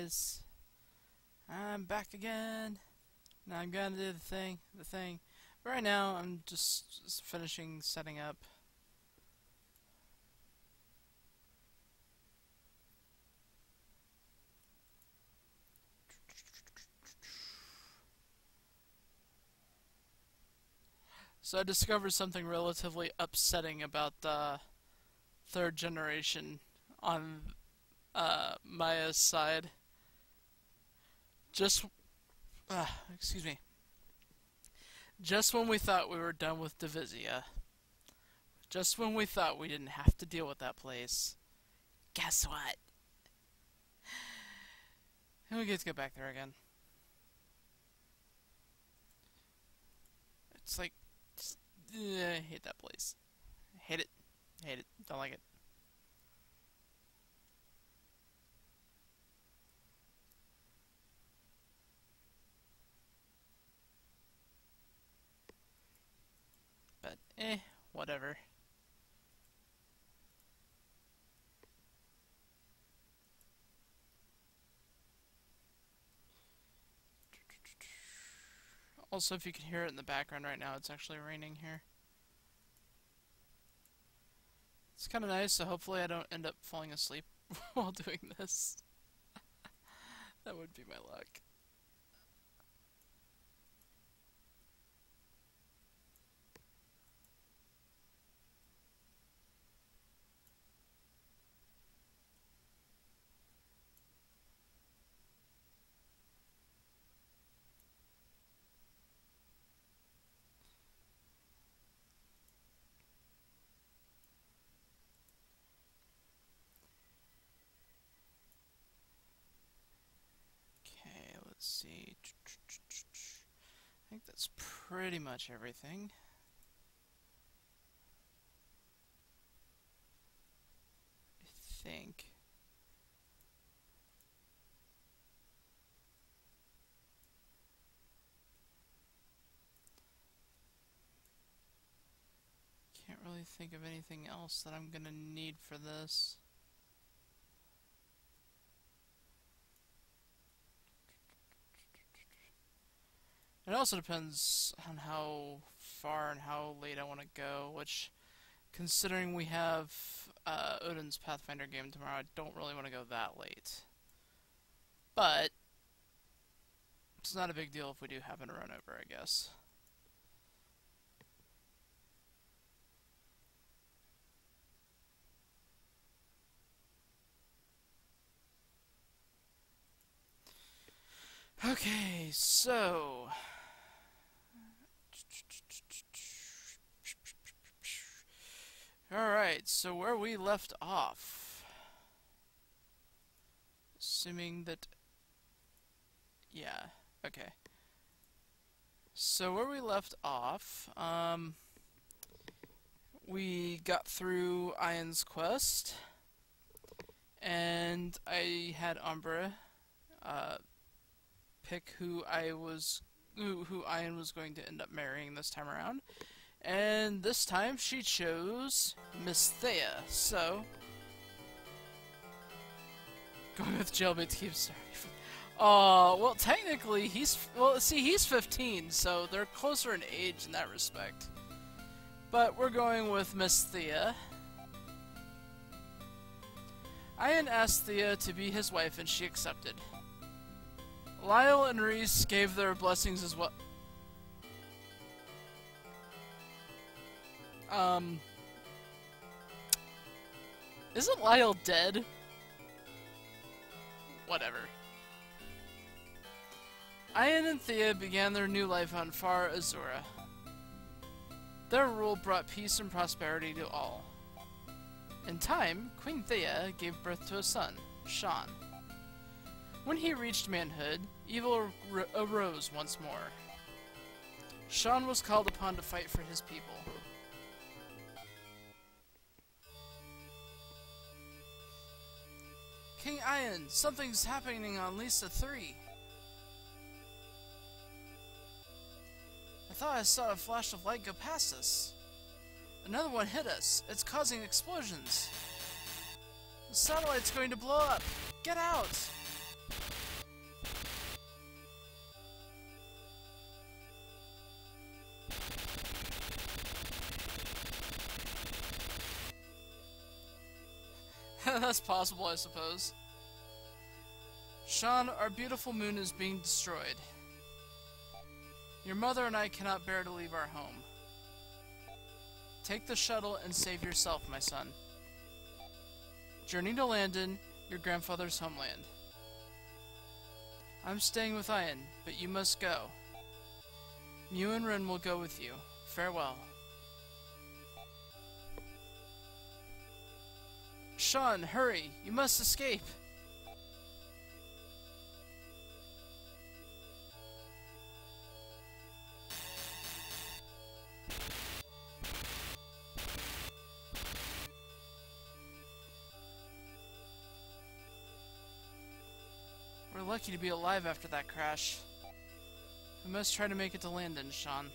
guys, I'm back again. Now I'm gonna do the thing. But right now, I'm just finishing setting up. So I discovered something relatively upsetting about the third generation on Maya's side. Excuse me. Just when we thought we were done with Divisia, just when we thought we didn't have to deal with that place, guess what? And we get to go back there again. It's like, I hate that place. Hate it. Hate it. Don't like it. But, whatever. Also, if you can hear it in the background right now, it's actually raining here. It's kind of nice, so hopefully I don't end up falling asleep while doing this. That would be my luck. Okay, let's see. I think that's pretty much everything. I think. Can't really think of anything else that I'm gonna need for this. It also depends on how far and how late I want to go, which, considering we have Odin's Pathfinder game tomorrow, I don't really want to go that late. But it's not a big deal if we do happen to run over, I guess. Okay, so alright, so where we left off, assuming that, yeah, okay. So where we left off, we got through Ian's quest, and I had Umbra pick who Ian was going to end up marrying this time around. And this time she chose Miss Heya, so going with jailbait to keep sorry. Well technically he's 15, so they're closer in age in that respect. But we're going with Miss Heya. Ian asked Heya to be his wife and she accepted. Lyle and Reese gave their blessings as well. Isn't Lyle dead? Whatever. Ian and Heya began their new life on Far Azura. Their rule brought peace and prosperity to all. In time, Queen Heya gave birth to a son, Sean. When he reached manhood, evil arose once more. Sean was called upon to fight for his people. King Ian, something's happening on Lisa 3. I thought I saw a flash of light go past us. Another one hit us. It's causing explosions. The satellite's going to blow up. Get out! That's possible, I suppose. Sean, our beautiful moon is being destroyed. Your mother and I cannot bear to leave our home. Take the shuttle and save yourself, my son. Journey to Landon, your grandfather's homeland. I'm staying with Ian, but you must go. Mew and Rin will go with you. Farewell. Sean, hurry! You must escape! We're lucky to be alive after that crash. We must try to make it to Landon, Sean.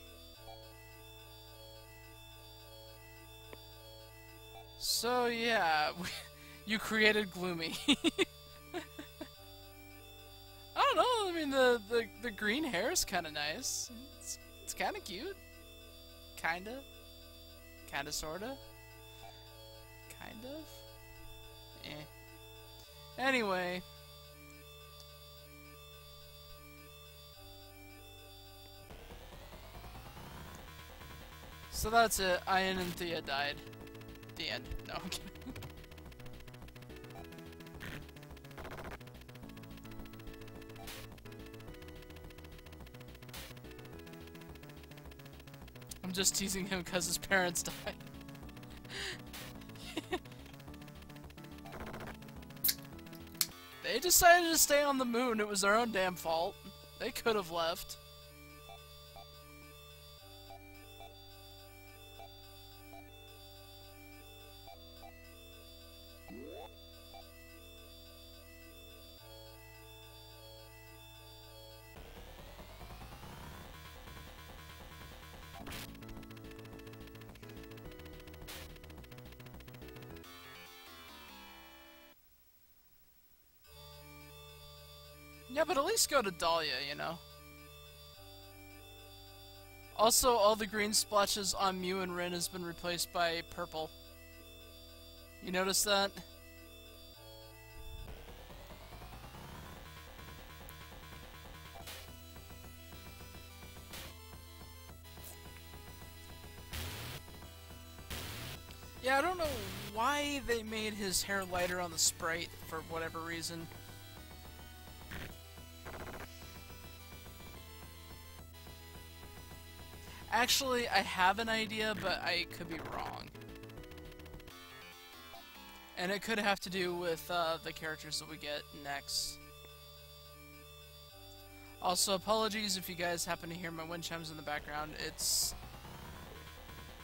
So yeah, you created Gloomy. I don't know, I mean the green hair is kinda nice. It's kinda cute. Kinda. Kinda sorta. Kind of. Eh. Anyway. So that's it. Ian and Thea died. The end. No, I'm kidding. I'm just teasing him because his parents died. They decided to stay on the moon. It was their own damn fault. They could have left. Yeah, but at least go to Dahlia, you know? Also, all the green splotches on Mew and Rin has been replaced by purple. You notice that? Yeah, I don't know why they made his hair lighter on the sprite for whatever reason. Actually, I have an idea, but I could be wrong. And it could have to do with the characters that we get next. Also, apologies if you guys happen to hear my wind chimes in the background. It's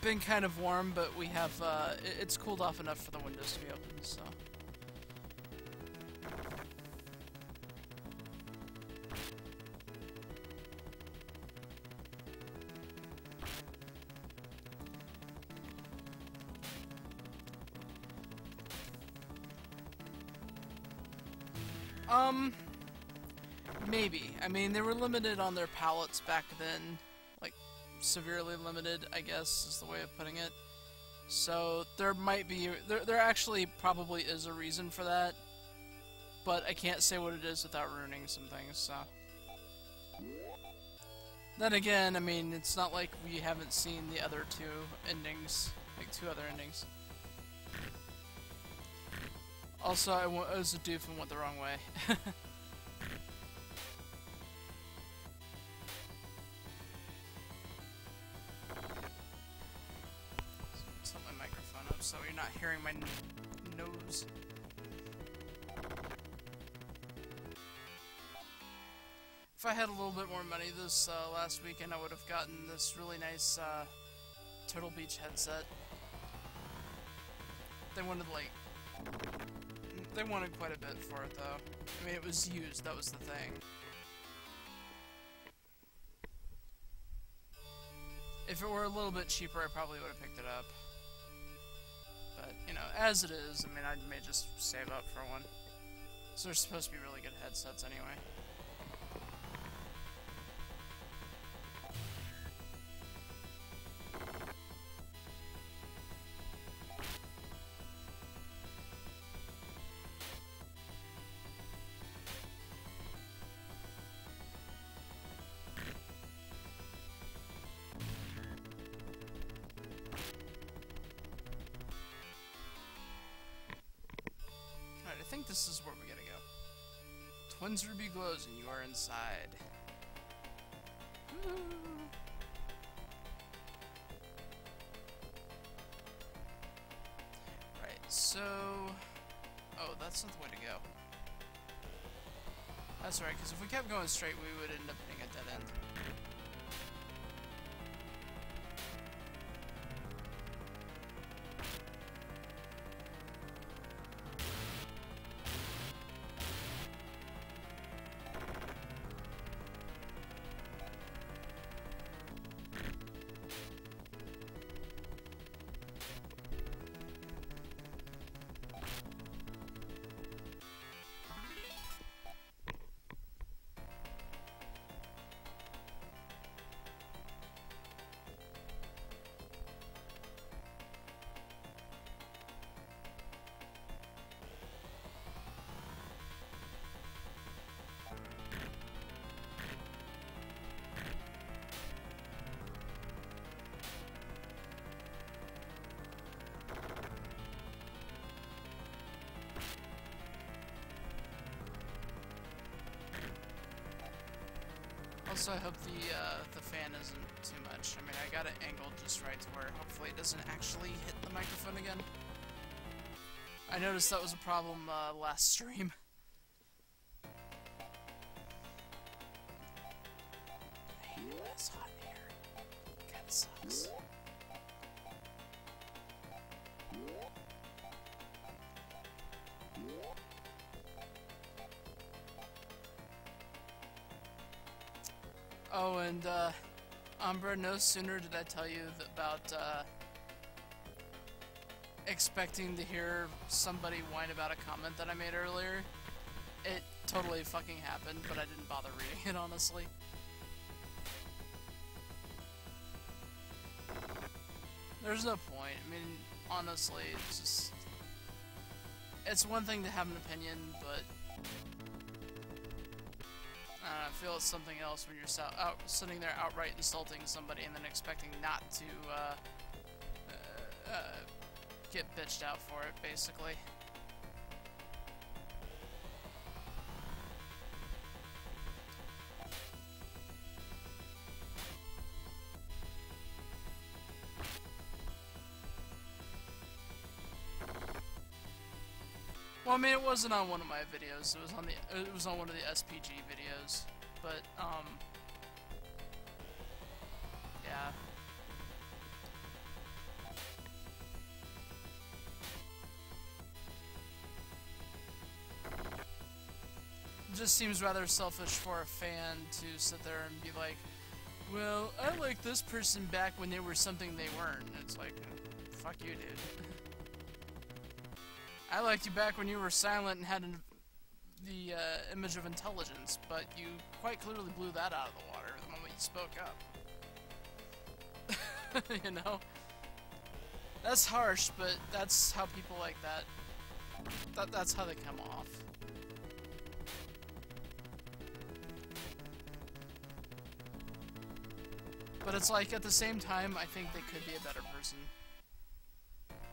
been kind of warm, but we have, it's cooled off enough for the windows to be open, so. Maybe. I mean, they were limited on their palettes back then. Like, severely limited, I guess, is the way of putting it. So, there might be... There actually probably is a reason for that. But I can't say what it is without ruining some things, so... Then again, I mean, it's not like we haven't seen the other two endings. Like, two other endings. Also, I was a doof and went the wrong way. Set my microphone up so you're not hearing my nose. If I had a little bit more money this last weekend, I would have gotten this really nice Turtle Beach headset. They wanted like... They wanted quite a bit for it, though. I mean, it was used, that was the thing. If it were a little bit cheaper, I probably would have picked it up. But, you know, as it is, I mean, I may just save up for one. So they're supposed to be really good headsets anyway. this is where we gotta go. Twins ruby glows and you are inside. Right, so... Oh, that's not the way to go. That's right, because if we kept going straight, we would end up hitting a dead end. Also, I hope the fan isn't too much. I mean, I got it angled just right to where hopefully it doesn't actually hit the microphone again. I noticed that was a problem last stream. I hate this hot air. It kinda sucks. Oh, and, Umbra, no sooner did I tell you about, expecting to hear somebody whine about a comment that I made earlier. It totally fucking happened, but I didn't bother reading it, honestly. There's no point. I mean, honestly, it's just... It's one thing to have an opinion, but... I feel it's something else when you're sitting there outright insulting somebody and then expecting not to get bitched out for it, basically. Well, I mean, it wasn't on one of my videos. It was on one of the SPG videos. But yeah. It just seems rather selfish for a fan to sit there and be like, well, I liked this person back when they were something they weren't. It's like, fuck you, dude. I liked you back when you were silent and had the image of intelligence, but you quite clearly blew that out of the water the moment you spoke up. You know? That's harsh, but that's how people like that's how they come off. But it's like, at the same time, I think they could be a better person.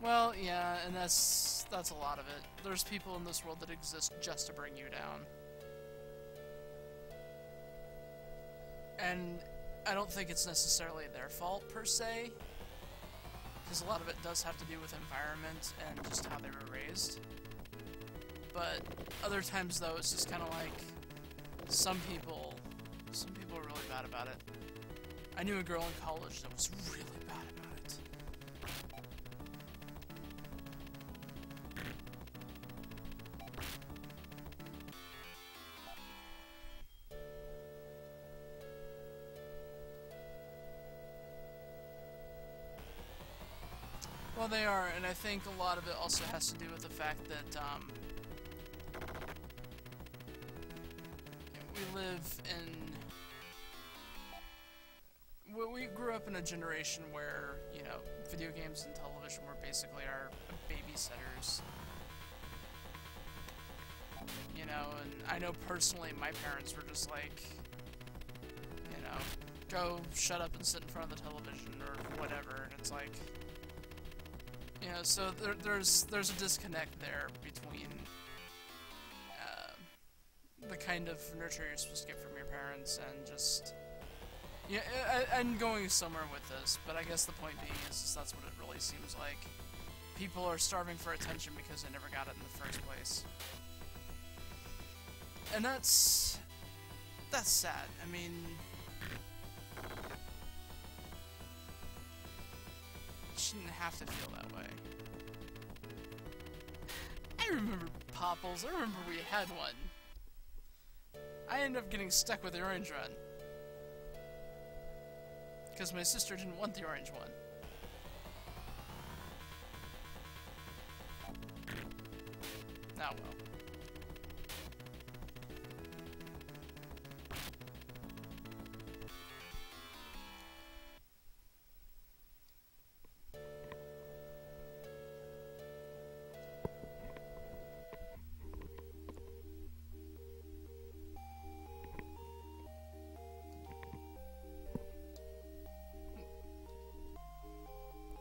Well, yeah, and that's a lot of it. There's people in this world that exist just to bring you down. And I don't think it's necessarily their fault, per se, because a lot of it does have to do with environment and just how they were raised. But other times, though, it's just kind of like, some people are really bad about it. I knew a girl in college that was really bad about it. Well, they are, and I think a lot of it also has to do with the fact that, we live in... We grew up in a generation where, you know, video games and television were basically our babysitters. You know, and I know personally my parents were just like, you know, go shut up and sit in front of the television or whatever, and it's like... You know, so there's a disconnect there between kind of nurture you're supposed to get from your parents, and just... Yeah, I'm going somewhere with this, but I guess the point being is that's what it really seems like. People are starving for attention because they never got it in the first place. And that's sad. I mean... You shouldn't have to feel that way. I remember Popples. I remember we had one. I ended up getting stuck with the orange one. Because my sister didn't want the orange one. Oh well.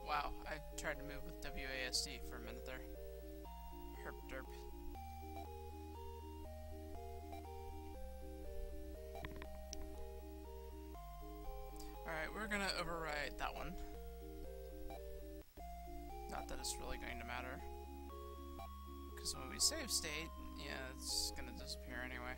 Wow, I tried to move with WASD for a minute there. Herp derp. Alright, we're gonna override that one. Not that it's really going to matter. Because when we save state, yeah, it's gonna disappear anyway.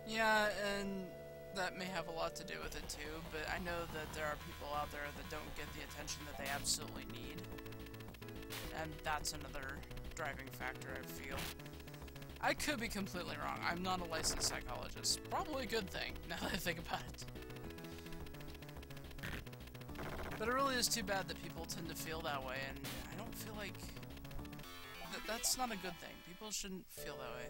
Yeah, and that may have a lot to do with it too, but I know that there are people out there that don't get the attention that they absolutely need. And that's another driving factor, I feel. I could be completely wrong. I'm not a licensed psychologist. Probably a good thing, now that I think about it. But it really is too bad that people tend to feel that way, and I don't feel like... that's not a good thing. People shouldn't feel that way.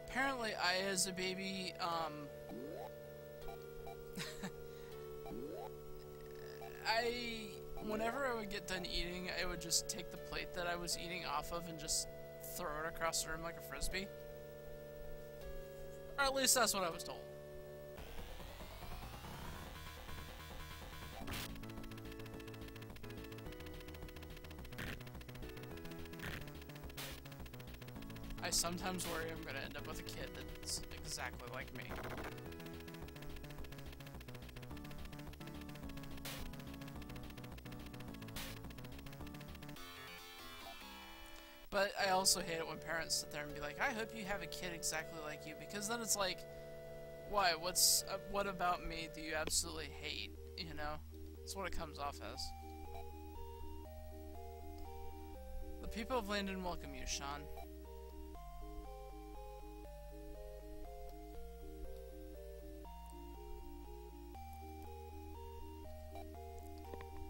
Apparently, as a baby, whenever I would get done eating, I would just take the plate that I was eating off of and just throw it across the room like a frisbee. Or at least that's what I was told. I sometimes worry I'm gonna end up with a kid that's exactly like me. But I also hate it when parents sit there and be like, I hope you have a kid exactly like you, because then it's like, why? What about me do you absolutely hate, you know? That's what it comes off as. The people of Landon welcome you, Sean.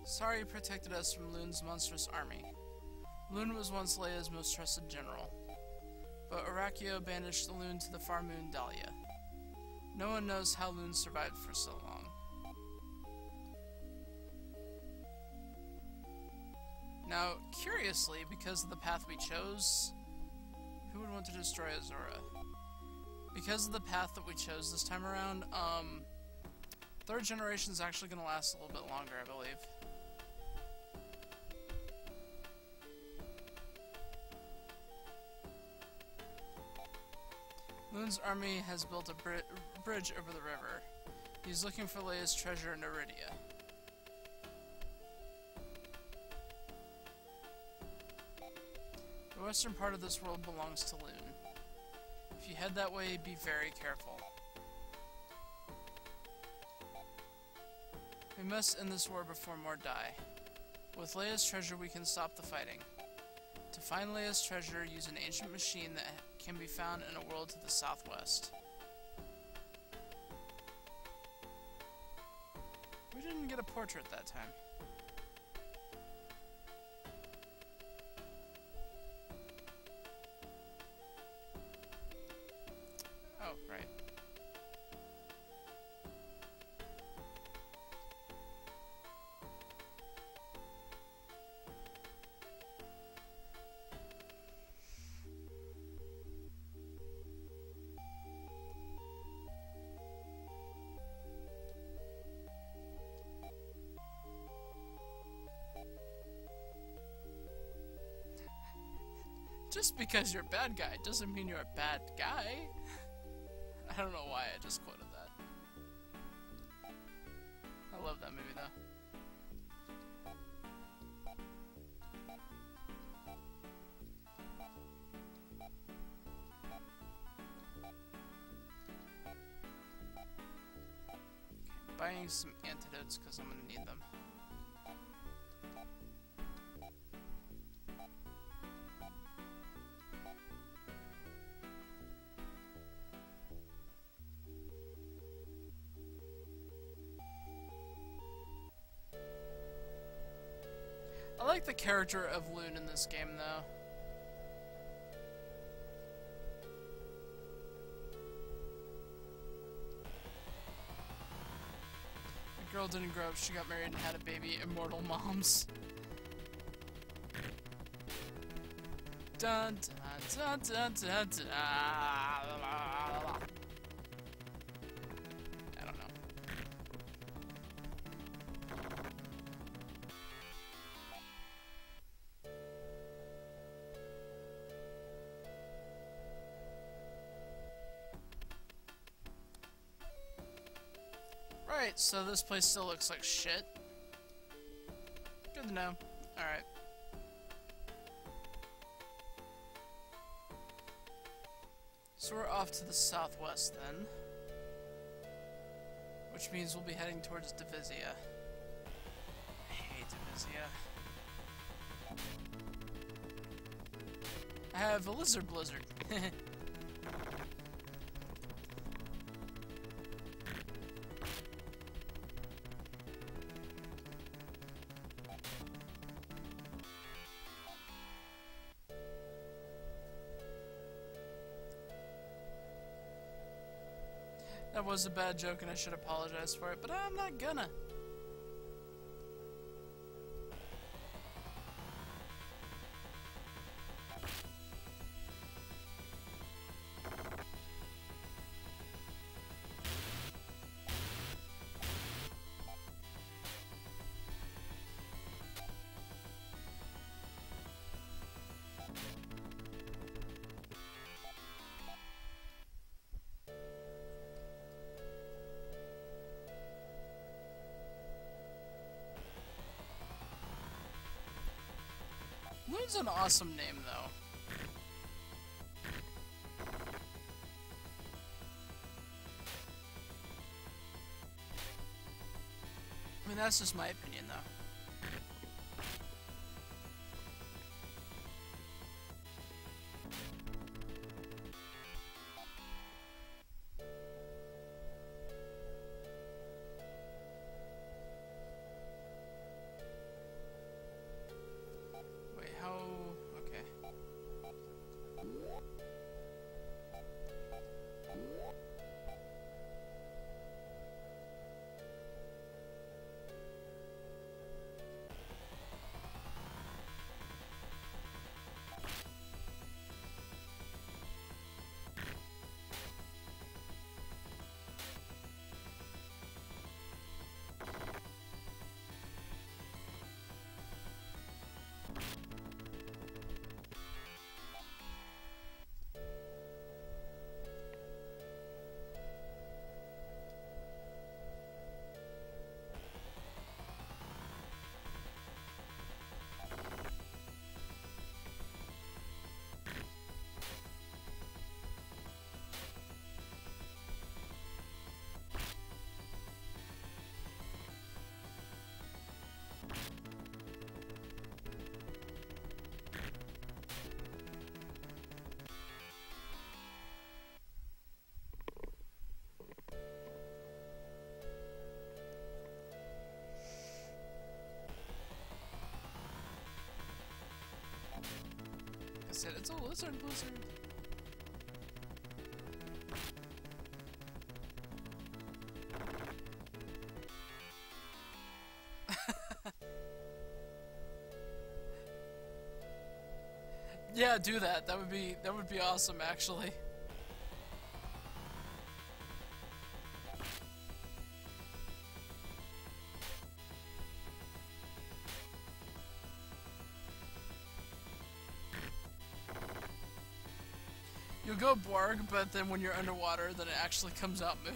Sari protected us from Loon's monstrous army. Loon was once Leia's most trusted general, but Arachio banished the Loon to the far moon Dahlia. No one knows how Loon survived for so long. Now, curiously, because of the path we chose, who would want to destroy Azura? Because of the path that we chose this time around, third generation is actually going to last a little bit longer, I believe. Loon's army has built a bridge over the river. He's looking for Leia's treasure in Iridia. The western part of this world belongs to Loon. If you head that way, be very careful. We must end this war before more die. With Leia's treasure, we can stop the fighting. To find Leia's treasure, use an ancient machine that can be found in a world to the southwest. We didn't get a portrait that time. Oh, right. Just because you're a bad guy doesn't mean you're a bad guy. I don't know why I just quoted that. I love that movie though. Okay, buying some antidotes because I'm gonna need them. I like the character of Loon in this game, though. The girl didn't grow up, she got married and had a baby. Immortal moms. Dun dun dun dun dun dun. I don't know. Right, so this place still looks like shit. Good to know. Alright. So we're off to the southwest then. Which means we'll be heading towards Divisia. I hate Divisia. I have a lizard blizzard. That was a bad joke and I should apologize for it, but I'm not gonna. Loon's an awesome name, though. I mean, that's just my opinion, though. said, it's a lizard blizzard. Yeah, do that. That would be awesome, actually. You'll go Borg, but then when you're underwater, then it actually comes out Moo.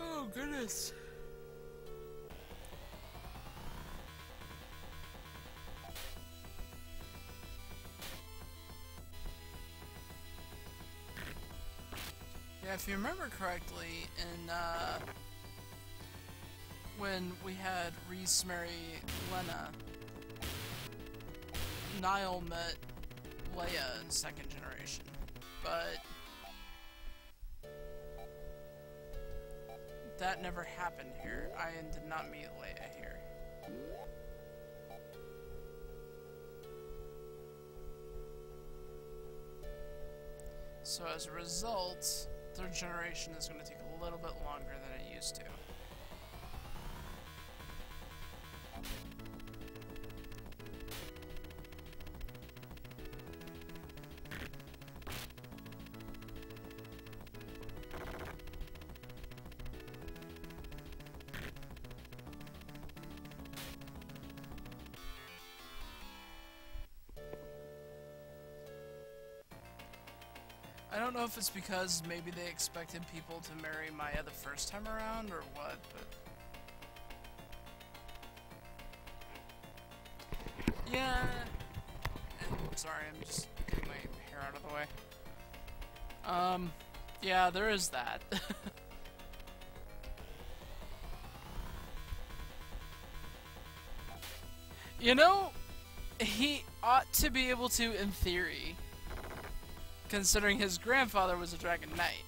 Oh, goodness. Yeah, if you remember correctly, in, when we had Reese marry Lena, Niall met Leia in second generation, but that never happened here. Ian did not meet Leia here. So as a result, third generation is going to take a little bit longer than it used to. I don't know if it's because maybe they expected people to marry Maya the first time around or what, but... Yeah... Sorry, I'm just getting my hair out of the way. Yeah, there is that. You know, he ought to be able to, in theory, considering his grandfather was a Dragon Knight.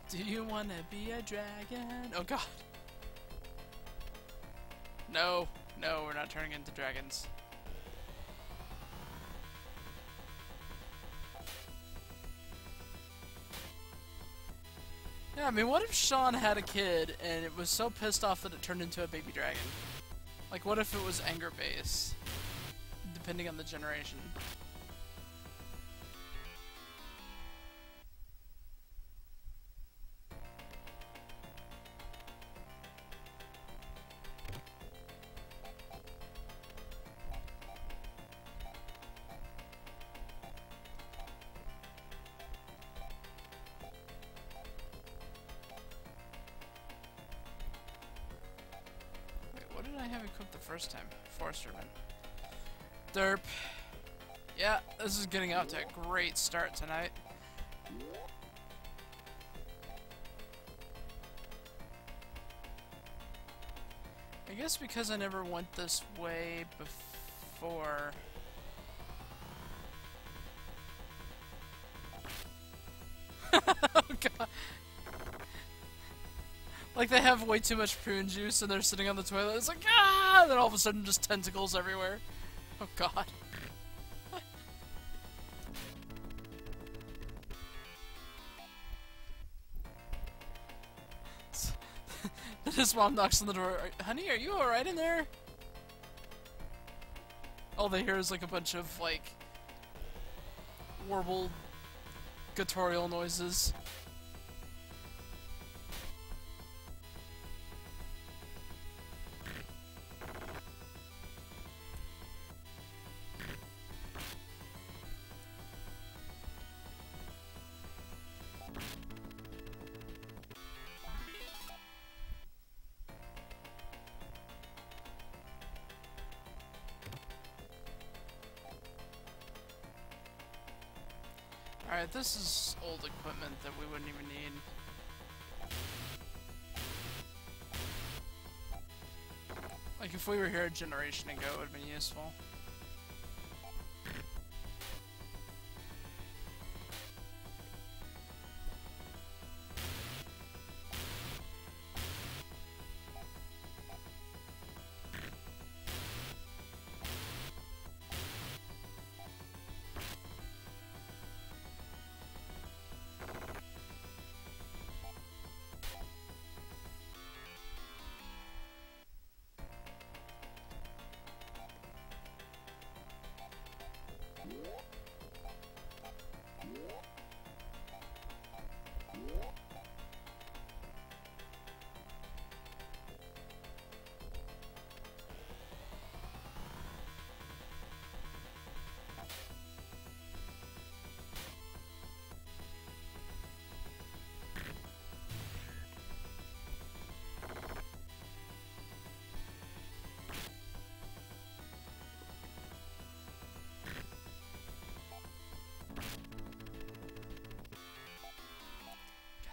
Do you wanna be a dragon? Oh god. No, no, we're not turning into dragons. Yeah, I mean, what if Sean had a kid and it was so pissed off that it turned into a baby dragon? Like, what if it was anger based? Depending on the generation. I have equipped the first time? Forest Ribbon. Derp. Yeah, this is getting out to a great start tonight. I guess because I never went this way before. Oh god. Like they have way too much prune juice and they're sitting on the toilet. It's like, ah! And then all of a sudden just tentacles everywhere. Oh god. His mom knocks on the door. Honey, are you alright in there? All they hear is like a bunch of like warbled guttural noises. Alright, this is old equipment that we wouldn't even need. Like, if we were here a generation ago, it would have been useful.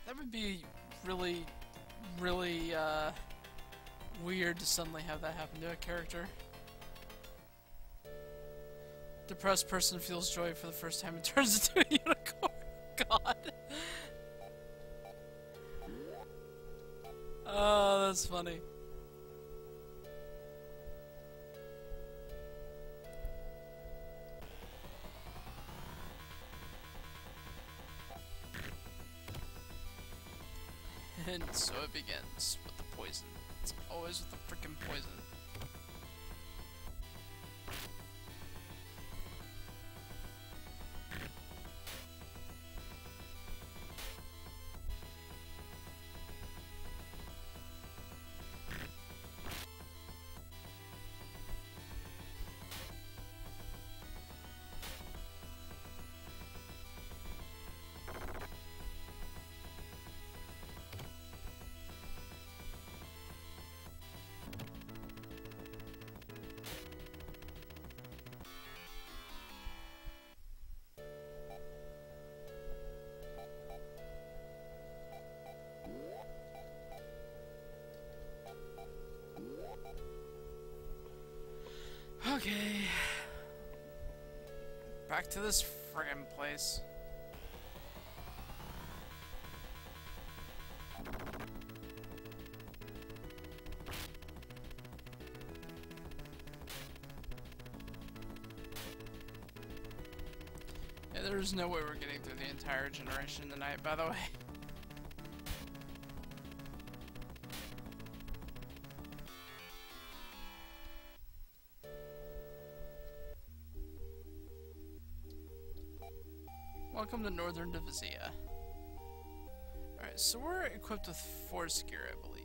That would be really, really, weird to suddenly have that happen to a character. Depressed person feels joy for the first time and turns into a unicorn. God. Oh, that's funny. And so it begins with the poison. It's always with the frickin' poison. Okay. Back to this friggin' place. Yeah, there's no way we're getting through the entire generation tonight, by the way. Welcome to Northern Divizia. Alright, so we're equipped with force gear, I believe.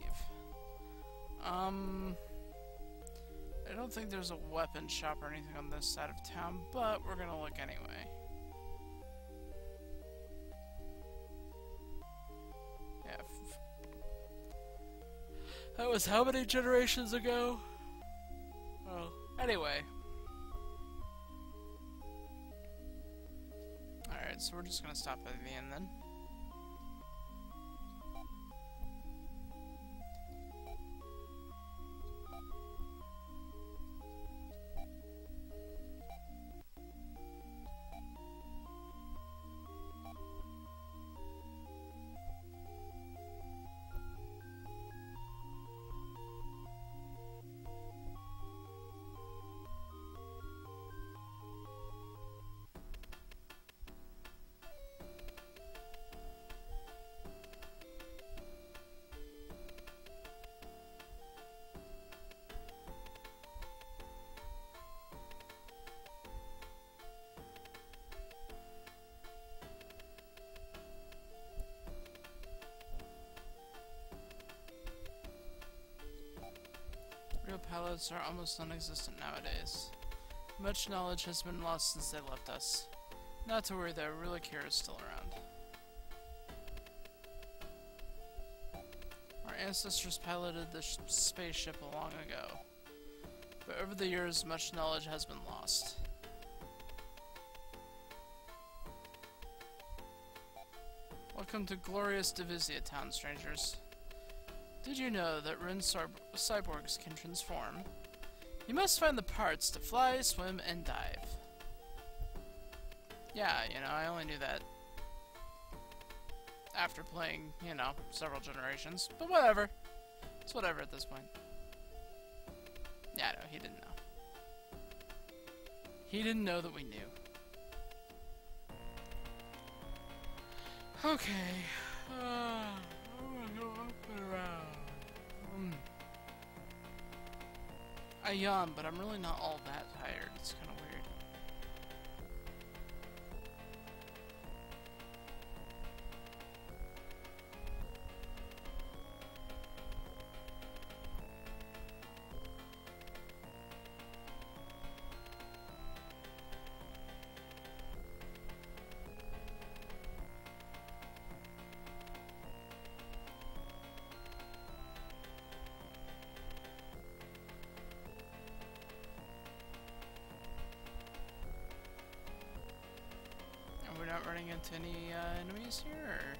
I don't think there's a weapon shop or anything on this side of town, but we're gonna look anyway. Yeah. That was how many generations ago? Anyway. Alright, so we're just gonna stop at the end then. Real pilots are almost non-existent nowadays. Much knowledge has been lost since they left us. Not to worry though, Ruler Kira is still around. Our ancestors piloted the spaceship long ago, but over the years much knowledge has been lost. Welcome to glorious Divisia Town, strangers. Did you know that Rin cyborgs can transform? You must find the parts to fly, swim, and dive. Yeah, you know, I only knew that after playing, you know, several generations. But whatever. It's whatever at this point. Yeah, no, he didn't know. He didn't know that we knew. Okay. I'm gonna go up and around. I yawn, but I'm really not all that tired. It's kind of weird. We're not running into any enemies here? Or?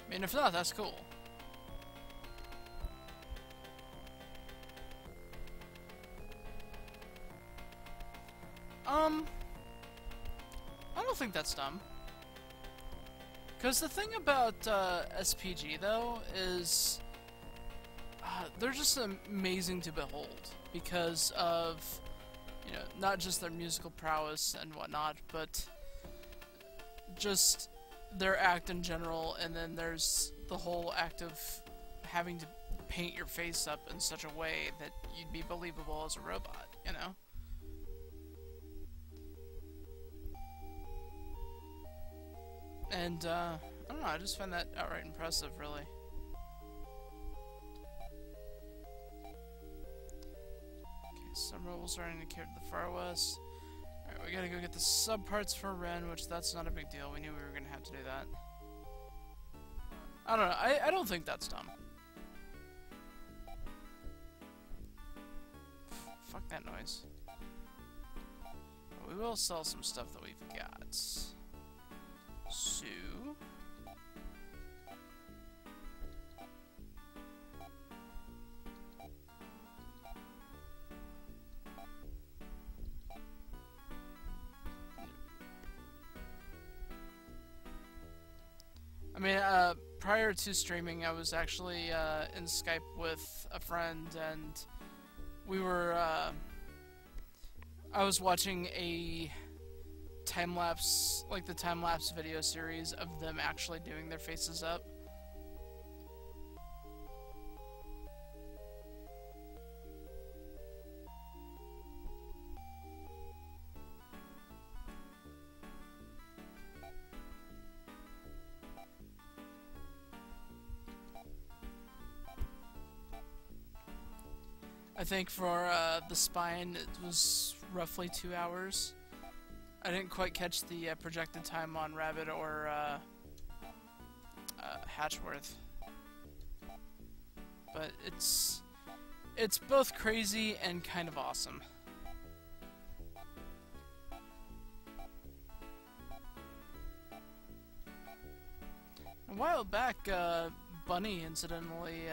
I mean, if not, that's cool. I don't think that's dumb. Because the thing about SPG, though, is they're just amazing to behold because of, you know, not just their musical prowess and whatnot, but just their act in general, and then there's the whole act of having to paint your face up in such a way that you'd be believable as a robot, you know? And, I don't know, I just find that outright impressive, really. Okay, some rebels are indicated to the far west. Alright, we gotta go get the subparts for Ren, which that's not a big deal. We knew we were gonna have to do that. I don't know, I don't think that's dumb. Fuck that noise. But we will sell some stuff that we've got. So... I mean, prior to streaming, I was actually in Skype with a friend, and we were, I was watching a time-lapse, like the time-lapse video series of them actually doing their faces up. I think for the spine, it was roughly 2 hours. I didn't quite catch the projected time on Rabbit or Hatchworth. But it's It's both crazy and kind of awesome. A while back, Bunny incidentally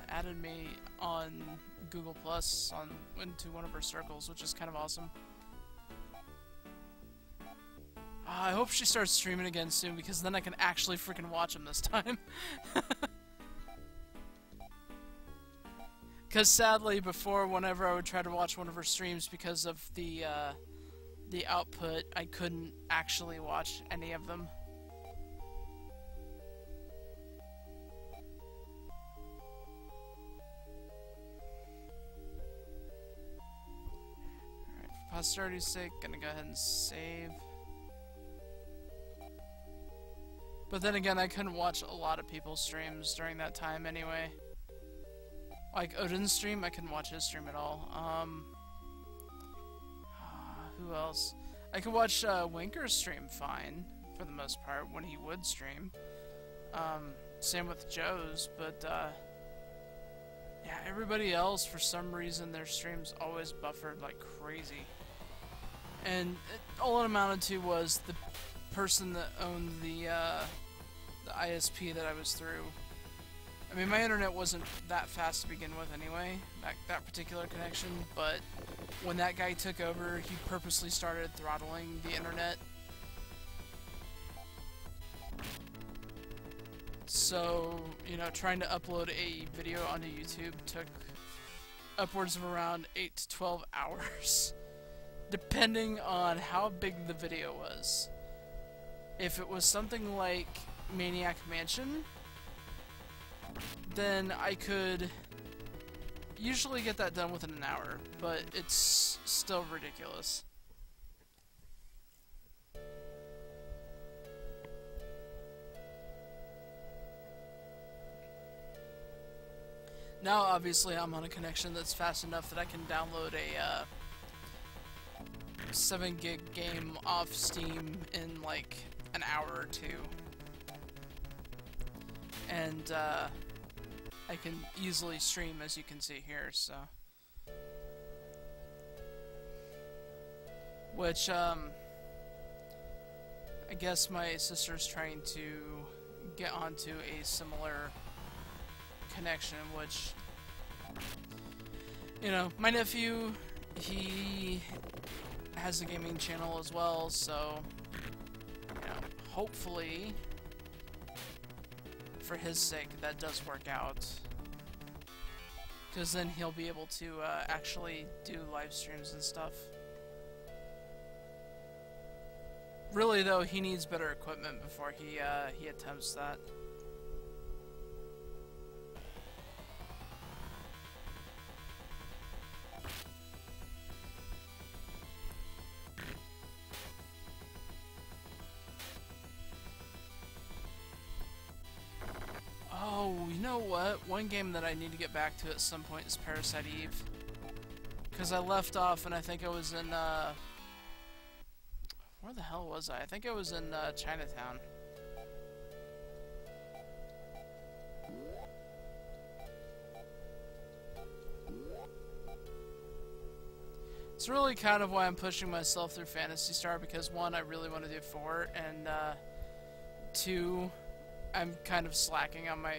added me on Google Plus into one of her circles, which is kind of awesome. I hope she starts streaming again soon, because then I can actually freaking watch them this time. Because sadly, before, whenever I would try to watch one of her streams, because of the output, I couldn't actually watch any of them. Alright, for posterity's sake, gonna go ahead and save. But then again, I couldn't watch a lot of people's streams during that time anyway. Like Odin's stream, I couldn't watch his stream at all. Who else? I could watch Winker's stream fine, for the most part, when he would stream. Same with Joe's, but yeah, everybody else, for some reason, their streams always buffered like crazy. And all it amounted to was the person that owned the ISP that I was through. I mean, my internet wasn't that fast to begin with anyway, that particular connection, but when that guy took over, he purposely started throttling the internet. So, you know, trying to upload a video onto YouTube took upwards of around 8 to 12 hours, depending on how big the video was. If it was something like Maniac Mansion, then I could usually get that done within an hour, but it's still ridiculous. Now, obviously, I'm on a connection that's fast enough that I can download a 7 gig game off Steam in like an hour or two. And I can easily stream, as you can see here, so. Which, I guess my sister's trying to get onto a similar connection, which, you know, my nephew, he has a gaming channel as well, so, you know, hopefully, for his sake, that does work out. Because then he'll be able to actually do live streams and stuff. Really, though, he needs better equipment before he attempts that. Oh, you know what? One game that I need to get back to at some point is Parasite Eve. Because I left off and I think I was in, where the hell was I? I think I was in, Chinatown. It's really kind of why I'm pushing myself through Phantasy Star, because one, I really want to do 4, and, two, I'm kind of slacking on my,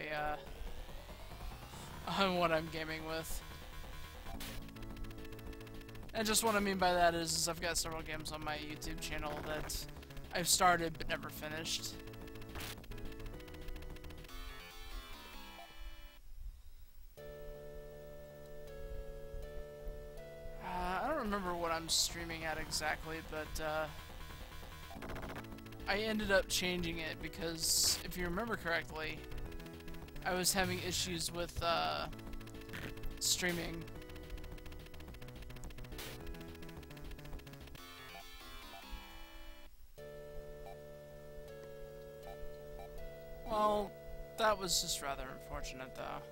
on what I'm gaming with. And just what I mean by that is I've got several games on my YouTube channel that I've started but never finished. I don't remember what I'm streaming at exactly, but, I ended up changing it because, if you remember correctly, I was having issues with, streaming. Well, that was just rather unfortunate, though.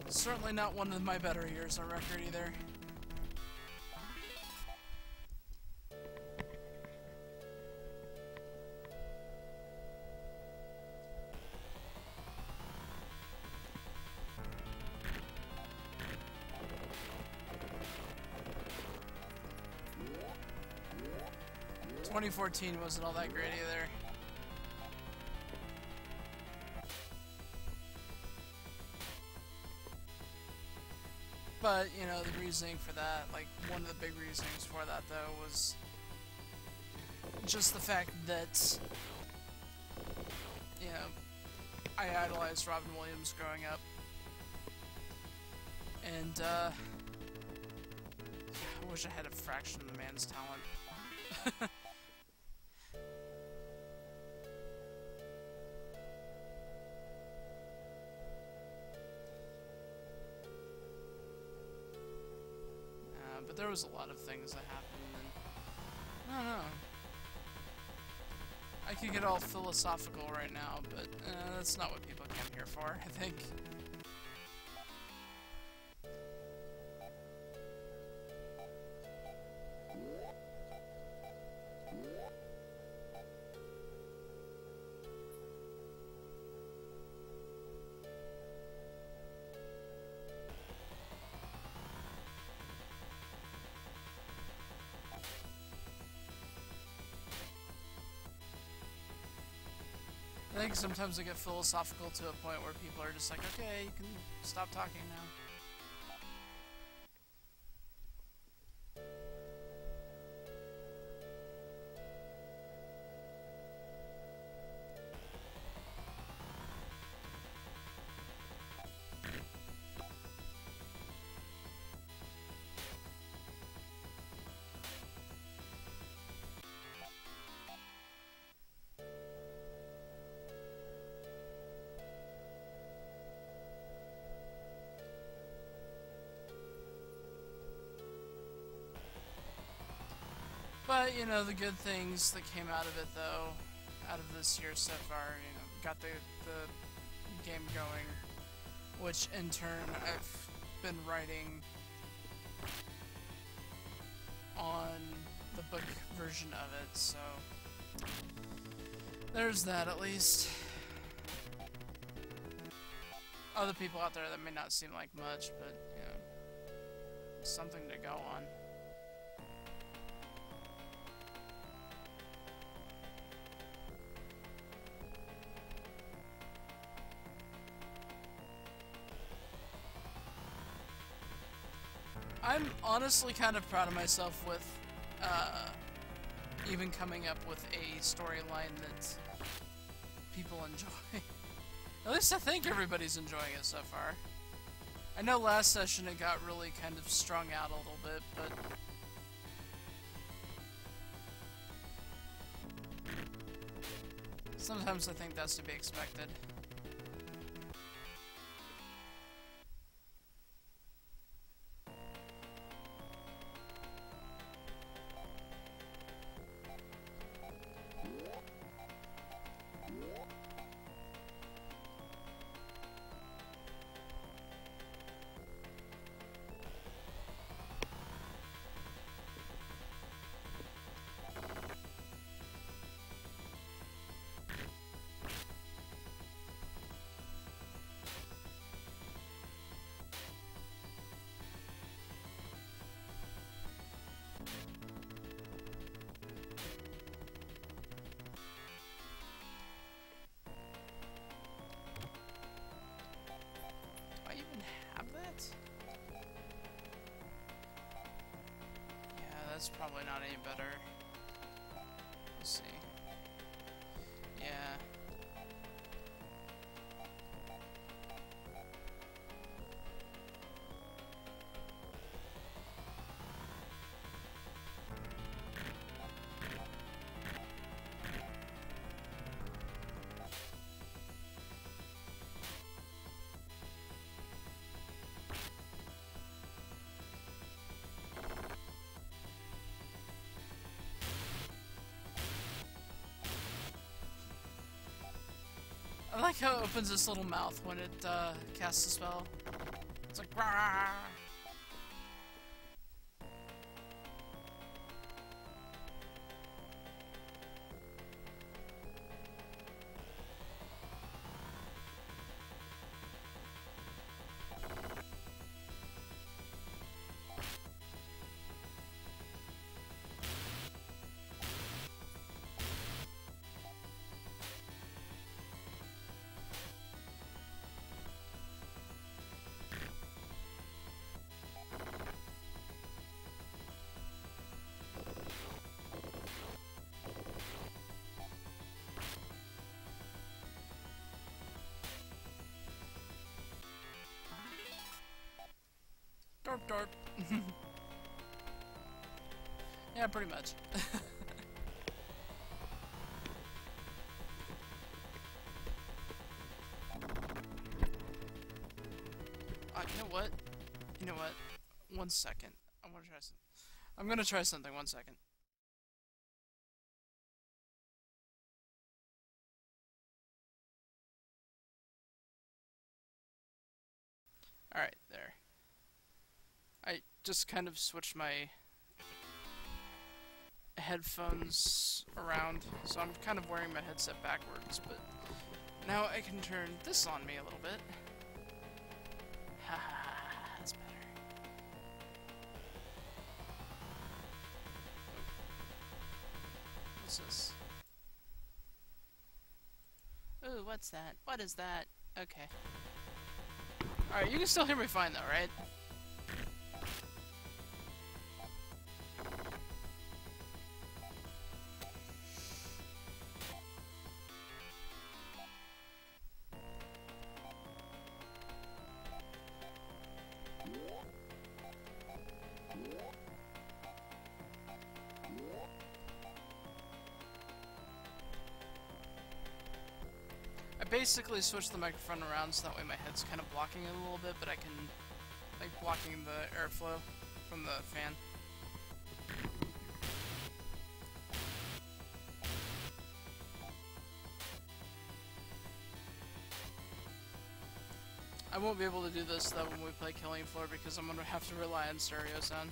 Certainly not one of my better years on record either. ...2014 wasn't all that great either. But, you know, the reasoning for that, like, one of the big reasonings for that, though, was just the fact that, you know, I idolized Robin Williams growing up. And, I wish I had a fraction of the man's talent. But there was a lot of things that happened, and I don't know. I could get all philosophical right now, but that's not what people came here for, I think. I think sometimes I get philosophical to a point where people are just like, okay, you can stop talking now. But, you know, the good things that came out of it, though, out of this year so far, you know, got the game going, which in turn I've been writing on the book version of it, so there's that at least. Other people out there that may not seem like much, but, you know, something to go on. I'm honestly kind of proud of myself with even coming up with a storyline that people enjoy. At least I think everybody's enjoying it so far. I know last session it got really kind of strung out a little bit, but sometimes I think that's to be expected. That's probably not any better. Let's see. Yeah. like how it opens its little mouth when it casts a spell. It's like rah. Dorp dorp. Yeah, pretty much. You know what? You know what? 1 second. I want to try something. I'm gonna try something. 1 second. Alright, there. I just kind of switched my headphones around, so I'm kind of wearing my headset backwards, but now I can turn this on me a little bit. Ha ha ha, that's better. What's this? Ooh, what's that? What is that? Okay. Alright, you can still hear me fine though, right? I basically switched the microphone around so that way my head's kind of blocking it a little bit, but I can, like, blocking the airflow from the fan. I won't be able to do this though when we play Killing Floor because I'm gonna have to rely on stereo sound.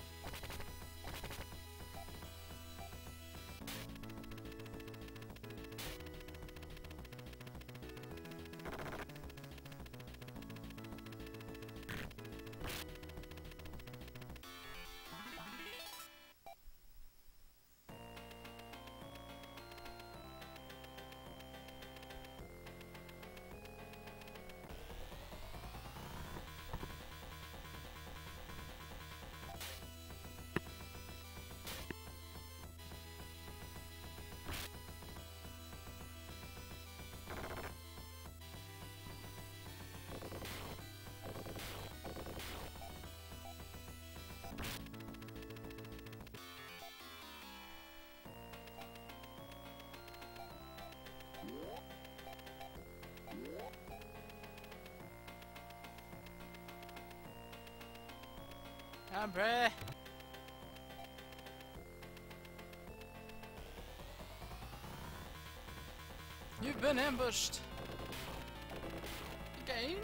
Hombre! You've been ambushed! Again?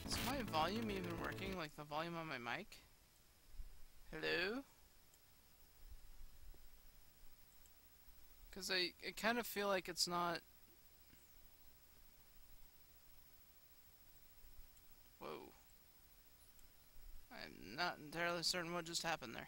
Is my volume even working, like the volume on my mic? Hello? Because I kind of feel like it's not... Whoa. I'm not entirely certain what just happened there.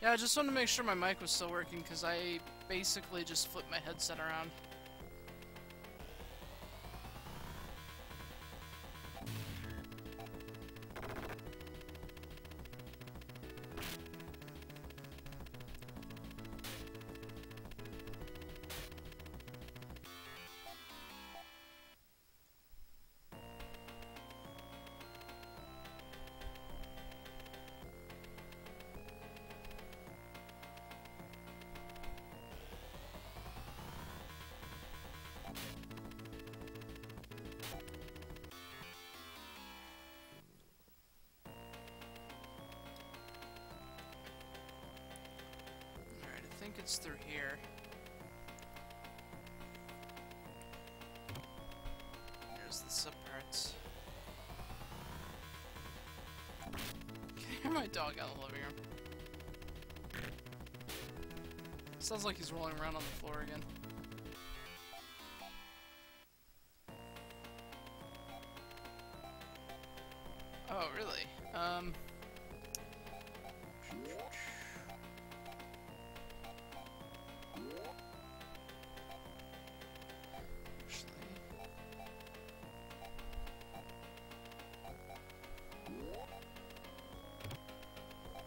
Yeah, I just wanted to make sure my mic was still working, because I basically just flipped my headset around. I think it's through here. There's the subparts. Can you hear my dog out in the living room? Sounds like he's rolling around on the floor again. Oh, really?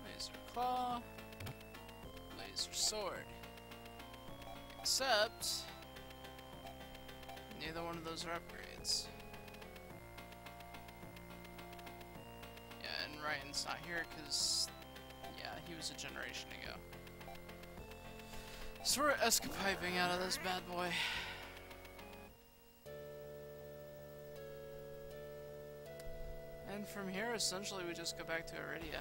Laser claw, laser sword. Except neither one of those are upgrades. Yeah, and Ryan's not here because, yeah, he was a generation ago. So we're escaping out of this bad boy. And from here, essentially, we just go back to Iridia.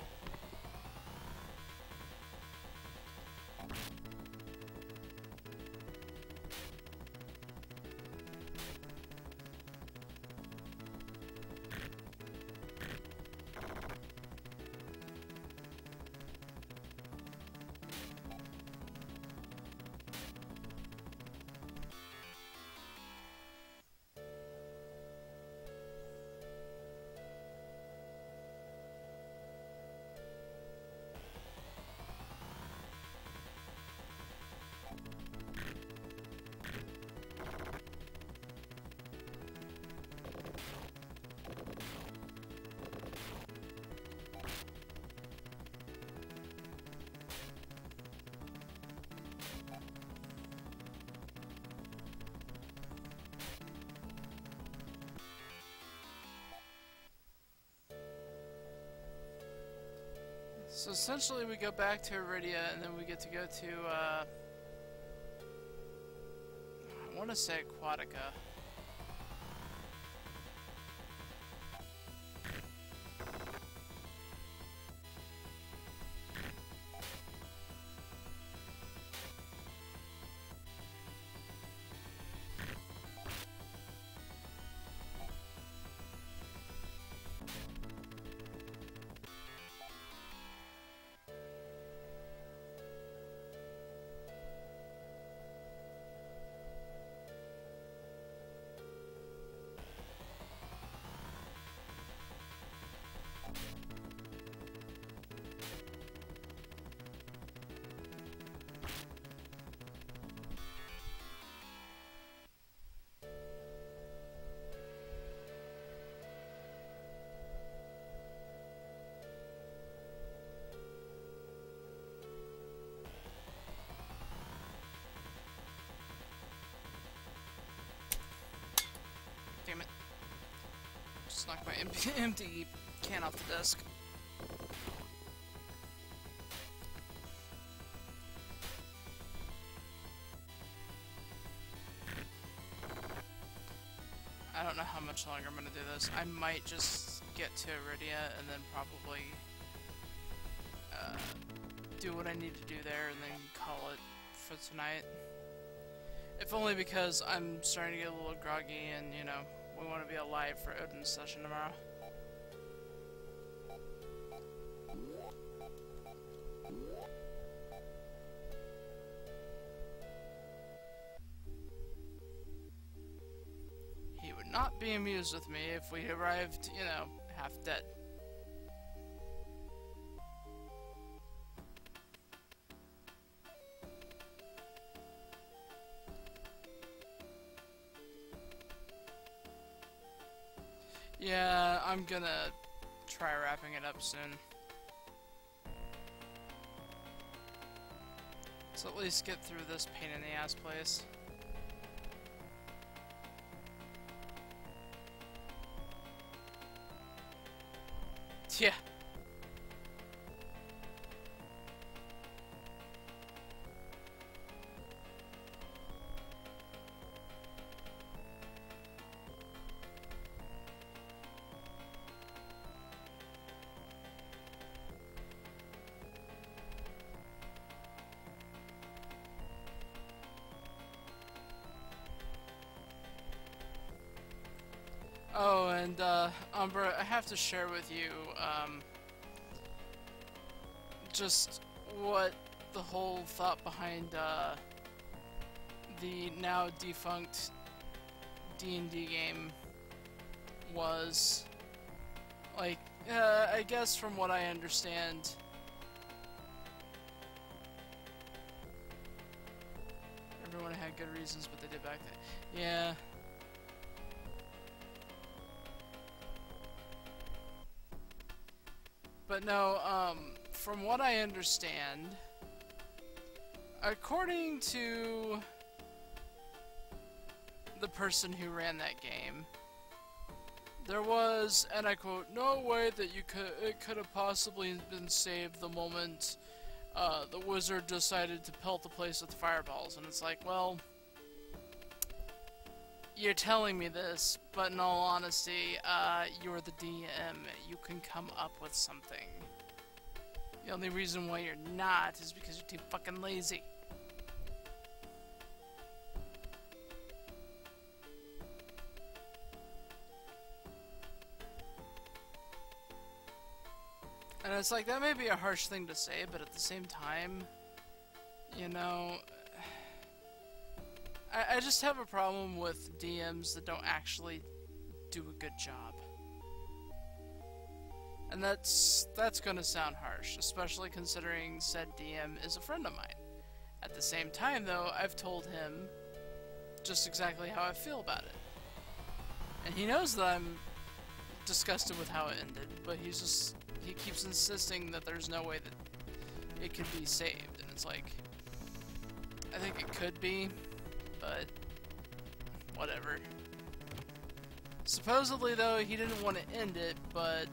So essentially we go back to Iridia and then we get to go to, I want to say Aquatica. Damn it. Just knocked my empty can off the desk. I don't know how much longer I'm gonna do this. I might just get to Iridia and then probably do what I need to do there and then call it for tonight. If only because I'm starting to get a little groggy and, you know, we want to be alive for Odin's session tomorrow. not be amused with me if we arrived, you know, half dead. Yeah, I'm gonna try wrapping it up soon. So at least get through this pain in the ass place. Yeah. Oh, and, Umbra, I have to share with you, just what the whole thought behind, the now defunct D&D game was. Like, I guess from what I understand, everyone had good reasons, but they did back then. Yeah. But no, from what I understand, according to the person who ran that game, there was, and I quote, "no way that it could have possibly been saved the moment the wizard decided to pelt the place with fireballs." And it's like, well, you're telling me this, but in all honesty, you're the DM. You can come up with something. The only reason why you're not is because you're too fucking lazy. And it's like, that may be a harsh thing to say, but at the same time, you know, I just have a problem with DMs that don't actually do a good job. And that's gonna sound harsh, especially considering said DM is a friend of mine. At the same time, though, I've told him just exactly how I feel about it. And he knows that I'm disgusted with how it ended, but he keeps insisting that there's no way that it could be saved. And it's like, I think it could be, but whatever. Supposedly, though, he didn't want to end it, but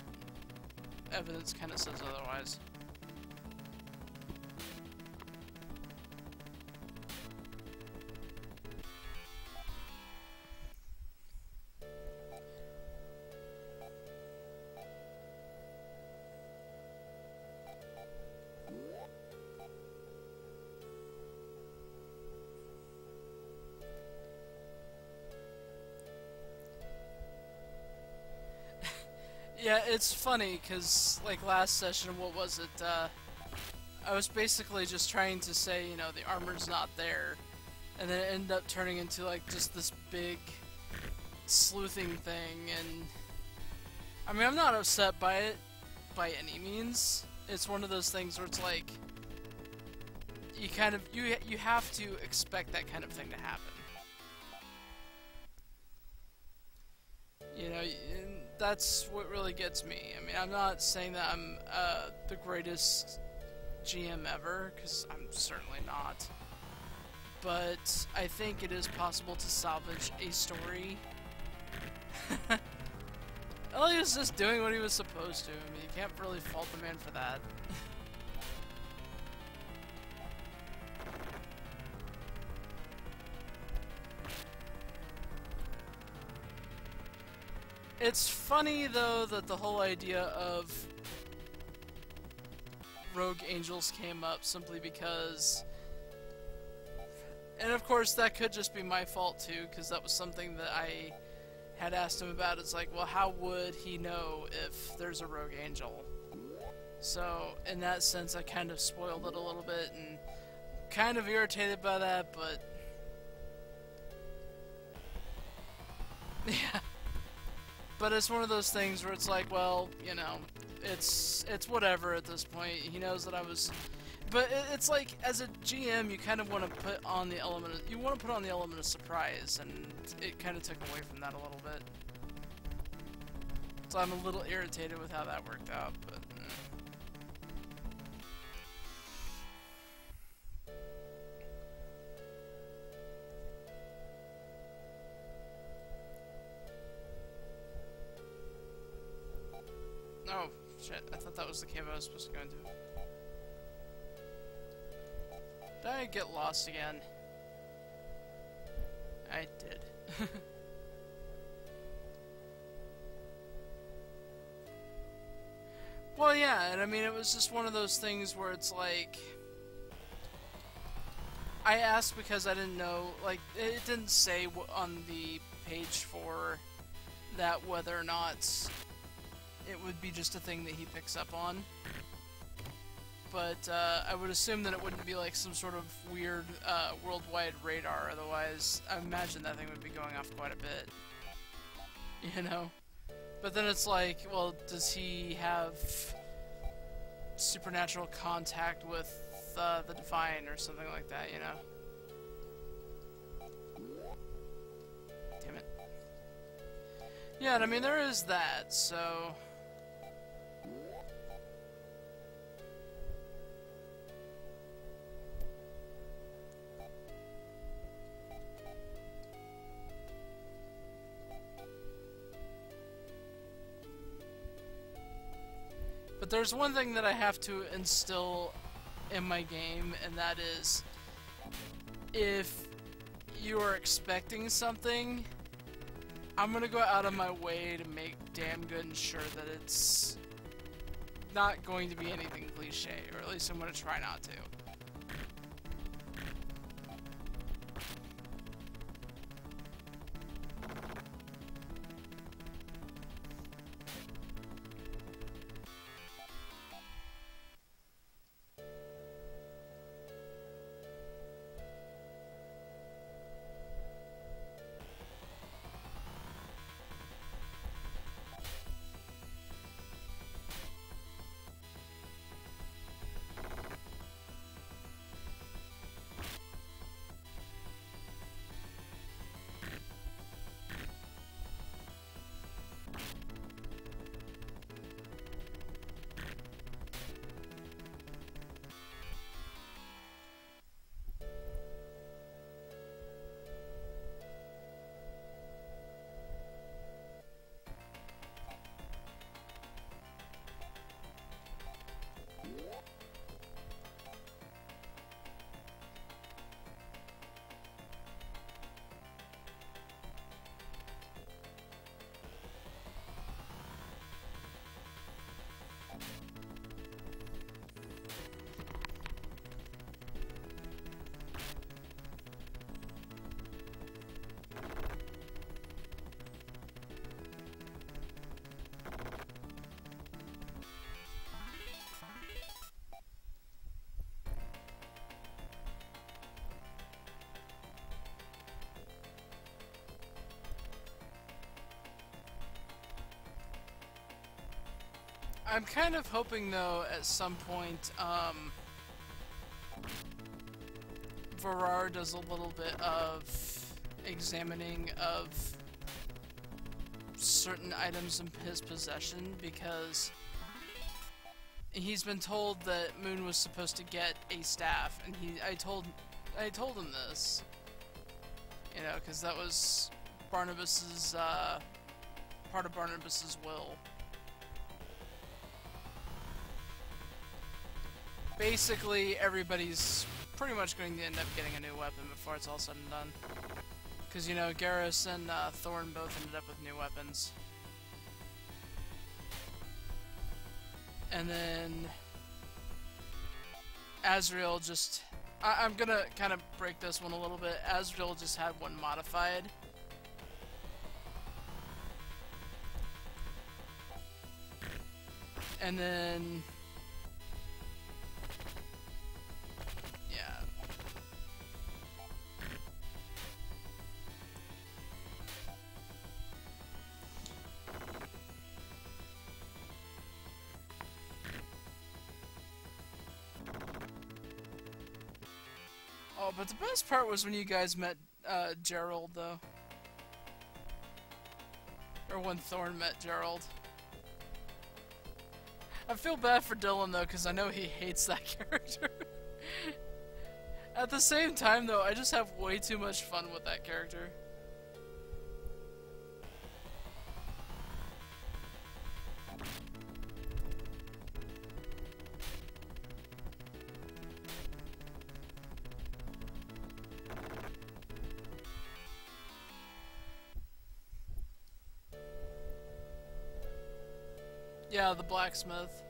evidence kind of says otherwise. Yeah, it's funny, because, like, last session, what was it, I was basically just trying to say, you know, the armor's not there, and then it ended up turning into, like, just this big sleuthing thing, and I mean, I'm not upset by it, by any means. It's one of those things where it's like, you kind of, you have to expect that kind of thing to happen. You know, that's what really gets me. I mean, I'm not saying that I'm the greatest GM ever, because I'm certainly not. But I think it is possible to salvage a story. Well, he was just doing what he was supposed to. I mean, you can't really fault the man for that. It's funny, though, that the whole idea of rogue angels came up simply because... And of course, that could just be my fault, too, because that was something that I had asked him about. It's like, well, how would he know if there's a rogue angel? So, in that sense, I kind of spoiled it a little bit, and kind of irritated by that, but... Yeah. But it's one of those things where it's like, well, you know, it's whatever at this point. He knows that I was... But it's like, as a GM, you kind of want to put on the element of... You want to put on the element of surprise, and it kind of took away from that a little bit. So I'm a little irritated with how that worked out, but... Oh, shit. I thought that was the cave I was supposed to go into. Did I get lost again? I did. Well, yeah, and I mean, it was just one of those things where it's like... I asked because I didn't know, like, it didn't say on the page for that whether or not it would be just a thing that he picks up on. But I would assume that it wouldn't be like some sort of weird worldwide radar, otherwise I imagine that thing would be going off quite a bit. You know? But then it's like, well, does he have supernatural contact with the Divine or something like that, you know? Damn it. Yeah, and I mean, there is that, so... But there's one thing that I have to instill in my game, and that is, if you are expecting something, I'm gonna go out of my way to make damn good and sure that it's not going to be anything cliche, or at least I'm gonna try not to. I'm kind of hoping, though, at some point, Varar does a little bit of examining of certain items in his possession, because he's been told that Moon was supposed to get a staff, and I told him this, you know, because that was Barnabas's, part of Barnabas's will. Basically, everybody's pretty much going to end up getting a new weapon before it's all said and done. Because, you know, Garrus and Thorn both ended up with new weapons. And then Azrael just... I'm gonna kind of break this one a little bit. Azrael just had one modified. And then... Oh, but the best part was when you guys met Gerald, though. Or when Thorn met Gerald. I feel bad for Dylan, though, because I know he hates that character. At the same time, though, I just have way too much fun with that character. Yeah, the blacksmith.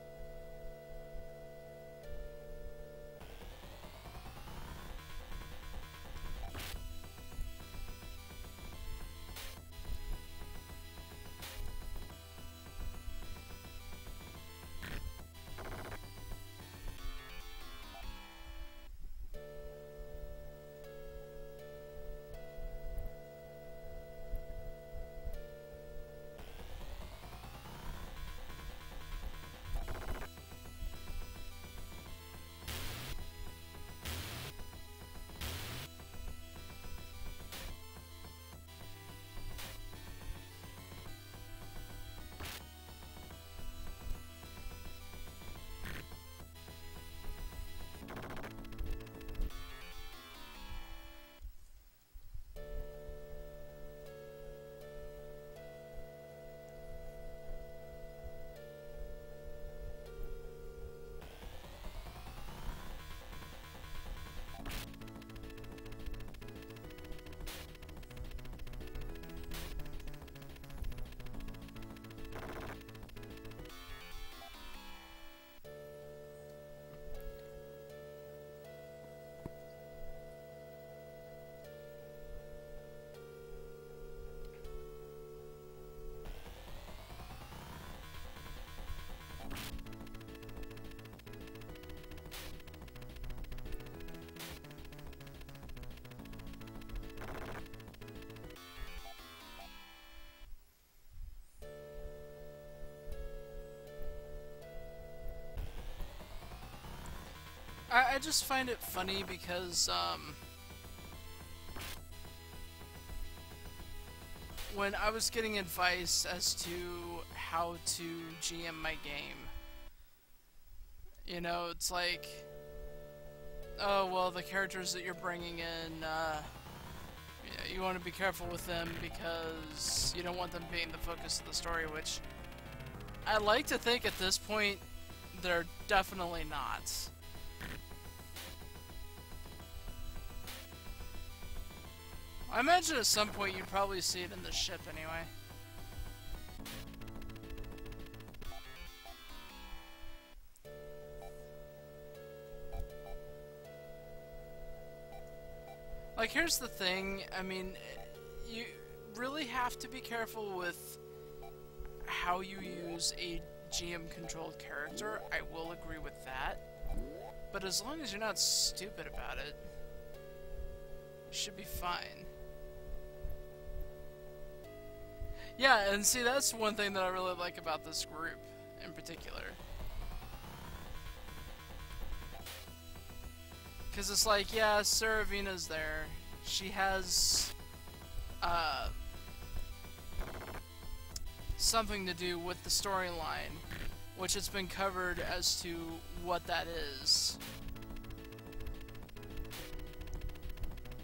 I just find it funny because, when I was getting advice as to how to GM my game, you know, it's like, oh, well, the characters that you're bringing in, you want to be careful with them because you don't want them being the focus of the story, which I like to think at this point they're definitely not. I imagine at some point you'd probably see it in the ship anyway. Like, here's the thing, I mean, you really have to be careful with how you use a GM-controlled character. I will agree with that. But as long as you're not stupid about it, you should be fine. Yeah, and see, that's one thing that I really like about this group in particular. Because it's like, yeah, Seravina's there. She has something to do with the storyline, which has been covered as to what that is.